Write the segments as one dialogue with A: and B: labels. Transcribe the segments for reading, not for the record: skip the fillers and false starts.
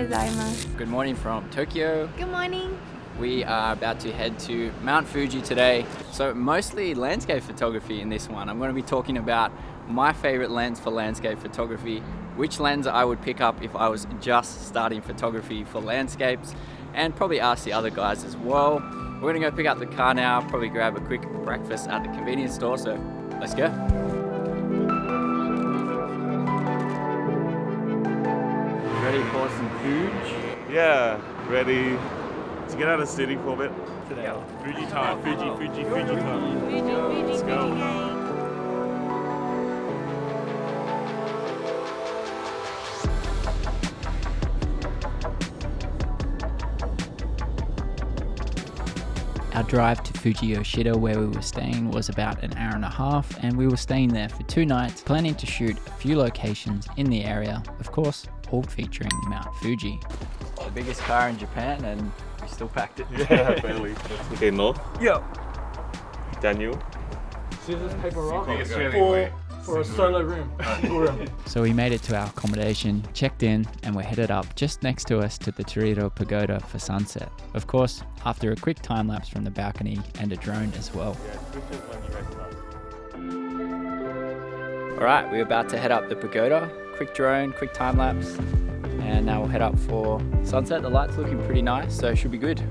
A: gozaimasu.
B: Good morning from Tokyo.
A: Good morning.
B: We are about to head to Mount Fuji today. So mostly landscape photography in this one. I'm going to be talking about my favorite lens for landscape photography, which lens I would pick up if I was just starting photography for landscapes, and probably ask the other guys as well. We're going to go pick up the car now, probably grab a quick breakfast at the convenience store, so let's go. Ready for some food?
C: Yeah, ready to get out of the city for a bit.
B: Today.
C: Fuji time, Fuji time. Let's go.
B: Our drive to Fuji Yoshida, where we were staying, was about an hour and a half, and we were staying there for 2 nights, planning to shoot a few locations in the area, of course, all featuring Mount Fuji. The biggest car in Japan, and we still packed it.
C: Yeah, barely. TKNORTH.
D: Yeah.
C: Daniel.
D: Scissors, paper, rock. For a solo room.
B: So we made it to our accommodation, checked in, and we're headed up just next to us to the Torito Pagoda for sunset. Of course, after a quick time lapse from the balcony and a drone as well. Alright, we're about to head up the pagoda. Quick drone, quick time lapse, and now we'll head up for sunset. The light's looking pretty nice, so it should be good.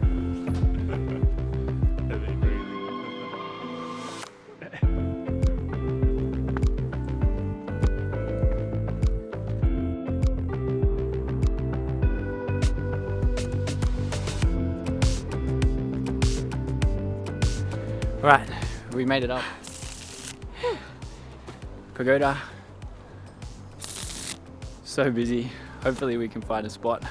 B: Right, we made it up. Pagoda. So busy. Hopefully we can find a spot.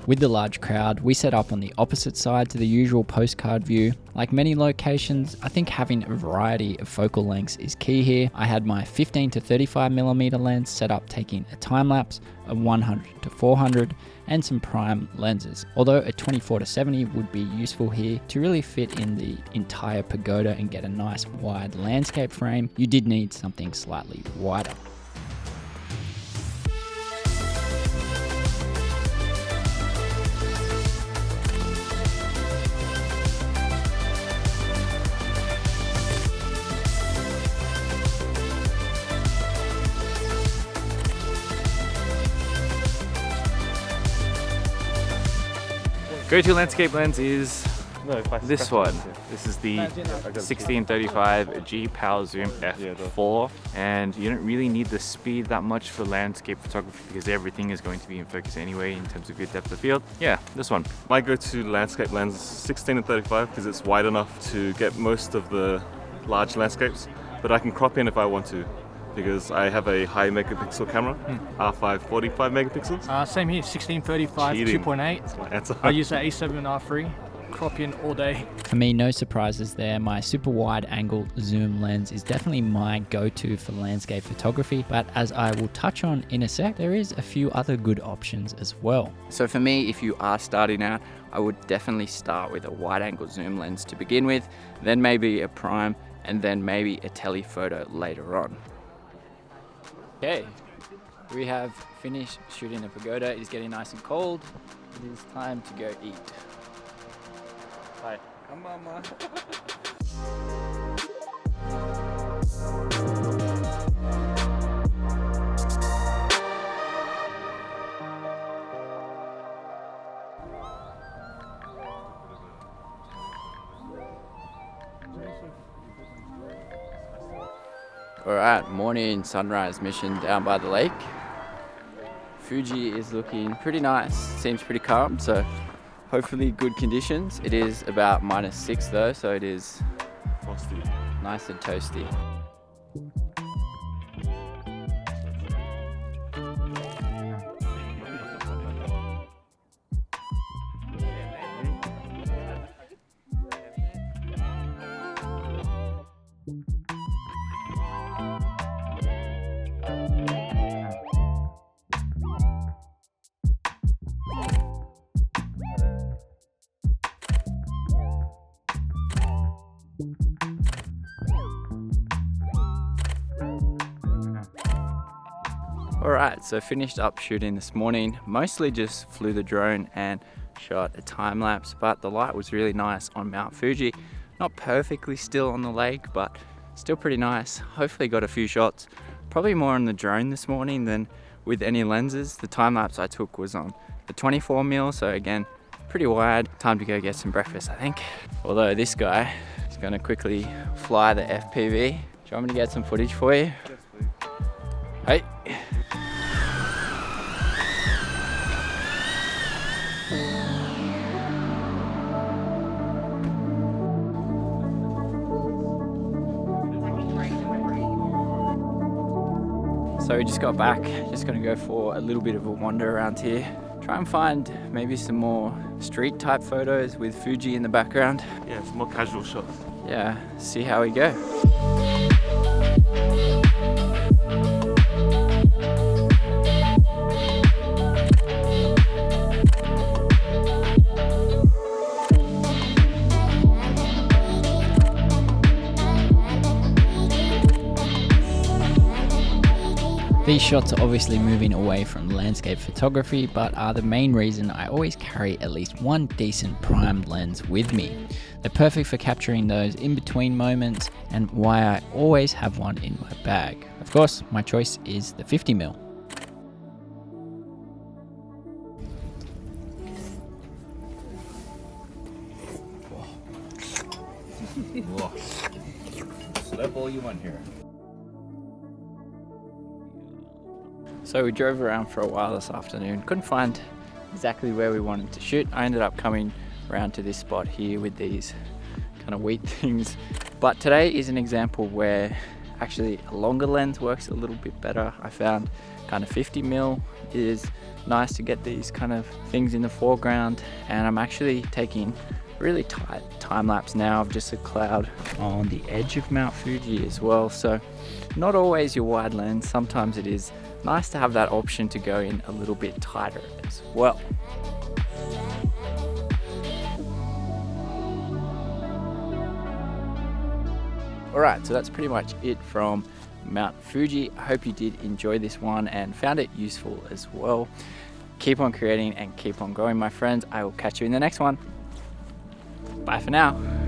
B: With the large crowd, we set up on the opposite side to the usual postcard view. Like many locations, I think having a variety of focal lengths is key here. I had my 15 to 35mm lens set up taking a time lapse, a 100 to 400, and some prime lenses. Although a 24 to 70 would be useful here to really fit in the entire pagoda and get a nice wide landscape frame, you did need something slightly wider.
E: Go-to landscape lens is this one. This is the 1635 G Power Zoom f4, and you don't really need the speed that much for landscape photography because everything is going to be in focus anyway in terms of your depth of field. Yeah, this one.
C: My go-to landscape lens is 16 and 35 because it's wide enough to get most of the large landscapes, but I can crop in if I want to, because I have a high megapixel camera, R5 45 megapixels.
D: Same here, 1635 2.8.
C: That's my answer.
D: I use the A7 R3, crop in all day.
B: For me, no surprises there. My super wide angle zoom lens is definitely my go-to for landscape photography, but as I will touch on in a sec, there is a few other good options as well. So for me, if you are starting out, I would definitely start with a wide angle zoom lens to begin with, then maybe a prime, and then maybe a telephoto later on. Okay, we have finished shooting the pagoda. It is getting nice and cold. It is time to go eat. Hi. Come on, ma. Alright, morning sunrise mission down by the lake. Fuji is looking pretty nice, seems pretty calm, so hopefully good conditions. It is about -6 though, so it is
C: Frosty.
B: Nice and toasty. Alright, so finished up shooting this morning. Mostly just flew the drone and shot a time lapse, but the light was really nice on Mount Fuji. Not perfectly still on the lake, but still pretty nice. Hopefully got a few shots. Probably more on the drone this morning than with any lenses. The time lapse I took was on the 24mm, so again, pretty wide. Time to go get some breakfast, I think. Although this guy is gonna quickly fly the FPV. Do you want me to get some footage for you?
C: Yes, please.
B: Hey. So we just got back, just gonna go for a little bit of a wander around here. Try and find maybe some more street type photos with Fuji in the background.
C: Yeah, some more casual shots.
B: Yeah, see how we go. These shots are obviously moving away from landscape photography, but are the main reason I always carry at least one decent primed lens with me. They're perfect for capturing those in-between moments and why I always have one in my bag. Of course, my choice is the 50mm.
E: Slap all you want here.
B: So we drove around for a while this afternoon, couldn't find exactly where we wanted to shoot. I ended up coming around to this spot here with these kind of wheat things. But today is an example where actually a longer lens works a little bit better. I found kind of 50mm is nice to get these kind of things in the foreground, and I'm actually taking really tight time lapse now of just a cloud on the edge of Mount Fuji as well. So not always your wide lens, sometimes it is nice to have that option to go in a little bit tighter as well. Alright, so that's pretty much it from Mount Fuji. I hope you did enjoy this one and found it useful as well. Keep on creating and keep on growing, my friends. I will catch you in the next one. Bye for now.